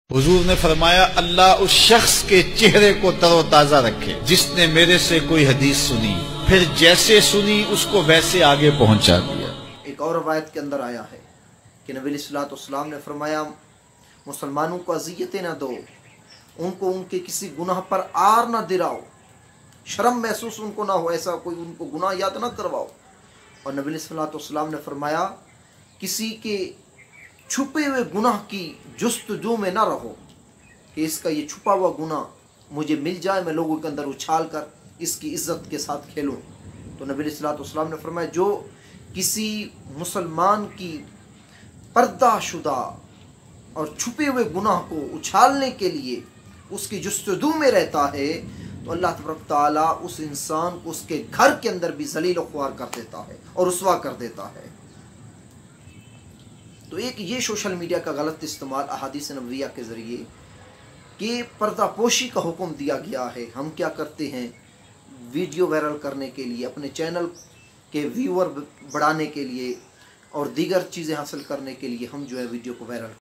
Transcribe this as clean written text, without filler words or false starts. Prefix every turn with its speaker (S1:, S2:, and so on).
S1: हुजूर ने फरमाया अल्लाह उस शख्स के चेहरे को तरोताजा रखे जिसने मेरे से कोई हदीस सुनी, फिर जैसे सुनी उसको वैसे आगे पहुंचा दिया।
S2: एक और रवायत के अंदर आया है कि नबी सल्लल्लाहु अलैहि वसल्लम ने फरमाया, मुसलमानों को अजियतें न दो, उनको उनके किसी गुनाह पर आर न दिलाओ, शर्म महसूस उनको ना हो, ऐसा कोई उनको गुनाह याद न करवाओ। और नबी सल्लल्लाहु अलैहि वसल्लम ने फरमाया, किसी के छुपे हुए गुनाह की जुस्तजू में ना रहो कि इसका ये छुपा हुआ गुनाह मुझे मिल जाए, मैं लोगों के अंदर उछाल कर इसकी इज्जत के साथ खेलूं। तो नबी सल्लल्लाहु अलैहि वसल्लम ने फरमाया, जो किसी मुसलमान की पर्दाशुदा और छुपे हुए गुनाह को उछालने के लिए उसकी जुस्तजू में रहता है, तो अल्लाह तबारक ताला उस इंसान को उसके घर के अंदर भी जलील व ख्वार कर देता है और रुसवा कर देता है। तो एक ये सोशल मीडिया का गलत इस्तेमाल अहादीस नबविया के ज़रिए कि पर्दापोशी का हुक्म दिया गया है। हम क्या करते हैं, वीडियो वायरल करने के लिए, अपने चैनल के व्यूअर बढ़ाने के लिए और दीगर चीज़ें हासिल करने के लिए हम जो है वीडियो को वायरल